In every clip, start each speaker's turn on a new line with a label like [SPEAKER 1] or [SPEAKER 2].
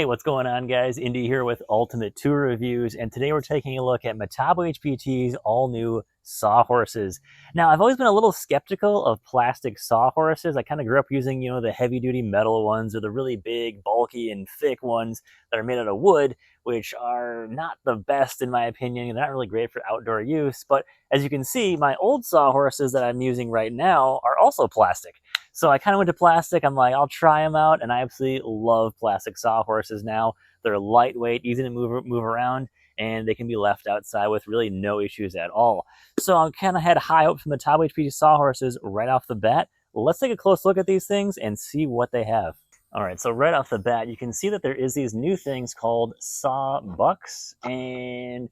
[SPEAKER 1] Hey, what's going on, guys? Indy here with Ultimate Tour Reviews, and today we're taking a look at Metabo HPT's all-new Sawhorses. Now, I've always been a little skeptical of plastic Sawhorses. I kind of grew up using, the heavy-duty metal ones or the really big, bulky, and thick ones that are made out of wood, which are not the best in my opinion. They're not really great for outdoor use, but as you can see, my old Sawhorses that I'm using right now are also plastic. So I kind of went to plastic. I'm like, I'll try them out, and I absolutely love plastic Sawhorses now. They're lightweight, easy to move around, and they can be left outside with really no issues at all. So I kind of had high hopes from the Metabo HPT Sawhorses right off the bat. Let's take a close look at these things and see what they have. All right, so right off the bat, you can see that there is these new things called SawBucks, and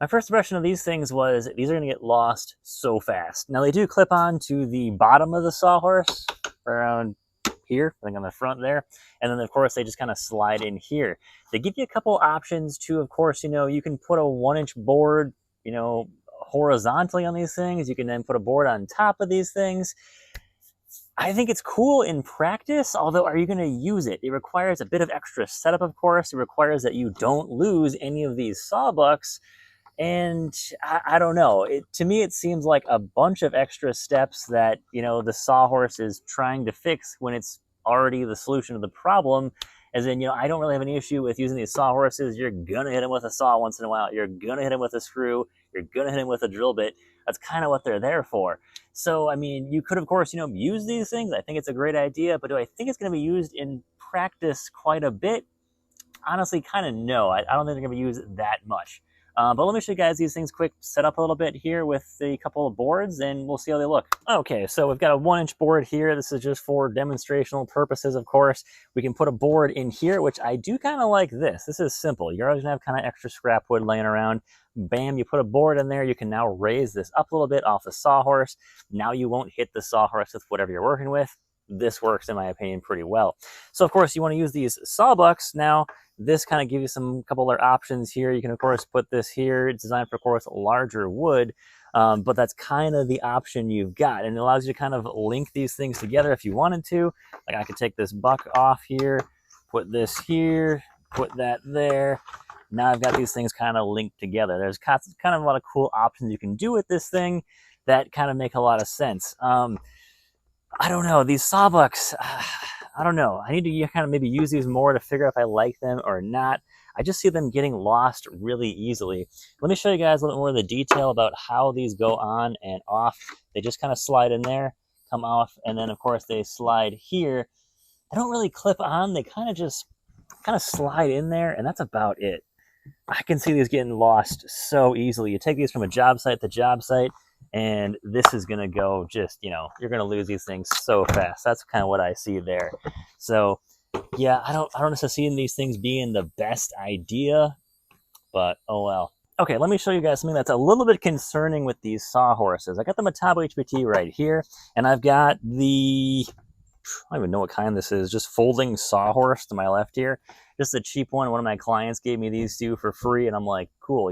[SPEAKER 1] my first impression of these things was these are going to get lost so fast. Now, they do clip on to the bottom of the Sawhorse, around here, I think on the front there. And then, of course, they just kind of slide in here. They give you a couple options too. Of course, you can put a 1-inch board, horizontally on these things. You can then put a board on top of these things. I think it's cool in practice, although are you going to use it? It requires a bit of extra setup, of course. It requires that you don't lose any of these SawBucks. And I don't know. To me, it seems like a bunch of extra steps that, the Sawhorse is trying to fix when it's already the solution to the problem. As in, I don't really have any issue with using these Sawhorses. You're going to hit them with a saw once in a while. You're going to hit them with a screw. You're going to hit them with a drill bit. That's kind of what they're there for. So, I mean, you could, of course, use these things. I think it's a great idea. But do I think it's going to be used in practice quite a bit? Honestly, kind of no. I don't think they're going to be used that much. But let me show you guys these things quick, set up a little bit here with a couple of boards, and we'll see how they look. Okay, so we've got a 1-inch board here. This is just for demonstrational purposes, of course. We can put a board in here, which I do kind of like this. This is simple. You're always going to have kind of extra scrap wood laying around. Bam, you put a board in there. You can now raise this up a little bit off the Sawhorse. Now you won't hit the Sawhorse with whatever you're working with. This works, in my opinion, pretty well. So, of course, you want to use these SawBucks. Now, this kind of gives you some couple other options here. You can, of course, put this here. It's designed for, of course, larger wood, but that's kind of the option you've got. And it allows you to kind of link these things together if you wanted to. Like, I could take this buck off here, put this here, put that there. Now I've got these things kind of linked together. There's kind of a lot of cool options you can do with this thing that kind of make a lot of sense. I don't know, these SawBucks, I don't know. I need to kind of maybe use these more to figure out if I like them or not. I just see them getting lost really easily. Let me show you guys a little more of the detail about how these go on and off. They just kind of slide in there, come off, and then, of course, they slide here. They don't really clip on. They kind of slide in there, and that's about it. I can see these getting lost so easily. You take these from a job site to job site, and this is going to go just, you're going to lose these things so fast. That's kind of what I see there. So, yeah, I don't necessarily see these things being the best idea, but oh well. Okay, let me show you guys something that's a little bit concerning with these Sawhorses. I got the Metabo HPT right here, and I've got the, I don't even know what kind this is, just folding Sawhorse to my left here. Just a cheap one. One of my clients gave me these two for free, and I'm like, cool,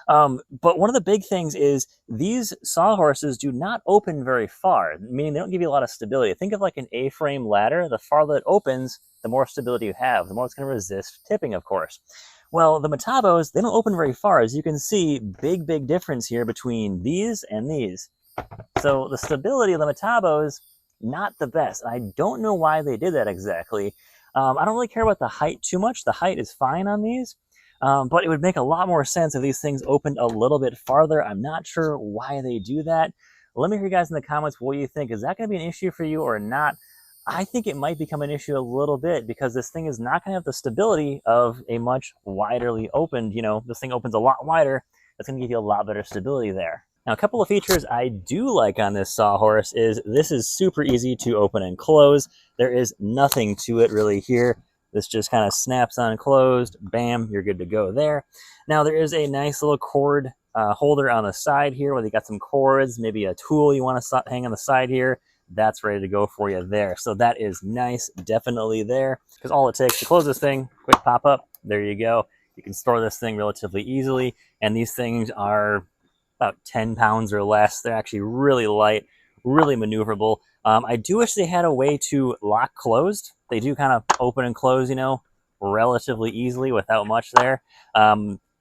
[SPEAKER 1] But one of the big things is these Sawhorses do not open very far, meaning they don't give you a lot of stability. Think of like an A-frame ladder. The farther it opens, the more stability you have, the more it's going to resist tipping, of course. Well, the Metabos, they don't open very far. As you can see, big difference here between these and these. So the stability of the Metabos, not the best. I don't know why they did that exactly. I don't really care about the height too much. The height is fine on these, but it would make a lot more sense if these things opened a little bit farther. I'm not sure why they do that. Let me hear you guys in the comments what you think. Is that going to be an issue for you or not? I think it might become an issue a little bit because this thing is not going to have the stability of a much widerly opened, this thing opens a lot wider. That's going to give you a lot better stability there. Now, a couple of features I do like on this Sawhorse is this is super easy to open and close. There is nothing to it really here. This just kind of snaps on closed. Bam, you're good to go there. Now, there is a nice little cord holder on the side here where you got some cords, maybe a tool you want to hang on the side here. That's ready to go for you there. So that is nice, definitely there. Because all it takes to close this thing, quick pop up, there you go. You can store this thing relatively easily. And these things are about 10 pounds or less. They're actually really light, really maneuverable. I do wish they had a way to lock closed. They do kind of open and close, relatively easily without much there.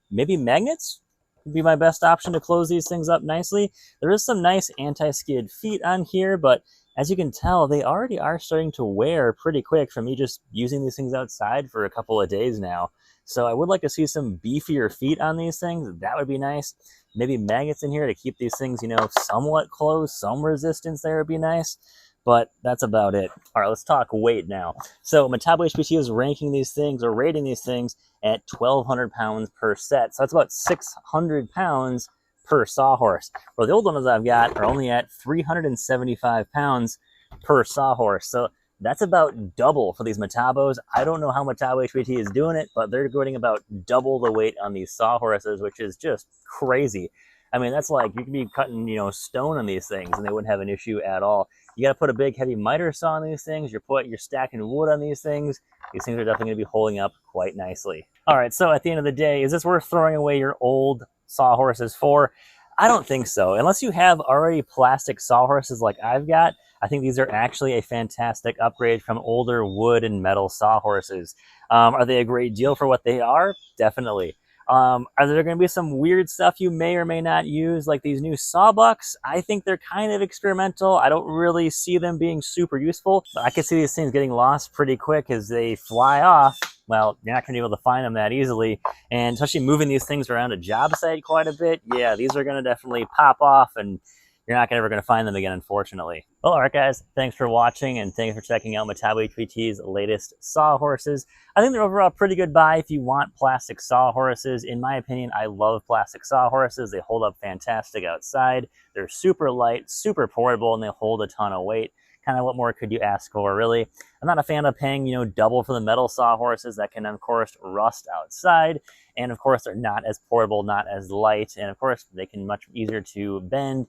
[SPEAKER 1] Maybe magnets would be my best option to close these things up nicely. There is some nice anti-skid feet on here, but as you can tell, they already are starting to wear pretty quick from me just using these things outside for a couple of days now. So I would like to see some beefier feet on these things. That would be nice. Maybe magnets in here to keep these things, you know, somewhat closed. Some resistance there would be nice. But that's about it. All right, let's talk weight now. So Metabo HPT is ranking these things, or rating these things, at 1,200 pounds per set. So that's about 600 pounds per sawhorse. Well, the old ones I've got are only at 375 pounds per sawhorse. So that's about double for these Metabos. I don't know how Metabo HPT is doing it, but they're getting about double the weight on these sawhorses, which is just crazy. I mean, that's like you could be cutting, you know, stone on these things and they wouldn't have an issue at all. You got to put a big heavy miter saw on these things. You're stacking wood on these things. These things are definitely going to be holding up quite nicely. All right, so at the end of the day, is this worth throwing away your old sawhorses for? I don't think so. Unless you have already plastic sawhorses like I've got, I think these are actually a fantastic upgrade from older wood and metal sawhorses. Are they a great deal for what they are? Definitely. Are there going to be some weird stuff you may or may not use, like these new SawBucks? I think they're kind of experimental. I don't really see them being super useful. I could see these things getting lost pretty quick as they fly off. Well, you're not going to be able to find them that easily. And especially moving these things around a job site quite a bit, yeah, these are going to definitely pop off and you're not ever going to find them again, unfortunately. Well, all right, guys. Thanks for watching, and thanks for checking out Metabo HPT's latest sawhorses. I think they're overall a pretty good buy if you want plastic sawhorses. In my opinion, I love plastic sawhorses. They hold up fantastic outside. They're super light, super portable, and they hold a ton of weight. Kind of what more could you ask for, really? I'm not a fan of paying, you know, double for the metal sawhorses that can, of course, rust outside. And, of course, they're not as portable, not as light. And, of course, they can much easier to bend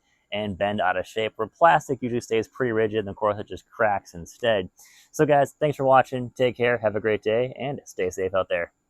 [SPEAKER 1] out of shape, where plastic usually stays pretty rigid and of course it just cracks instead. So guys, thanks for watching, take care, have a great day, and stay safe out there.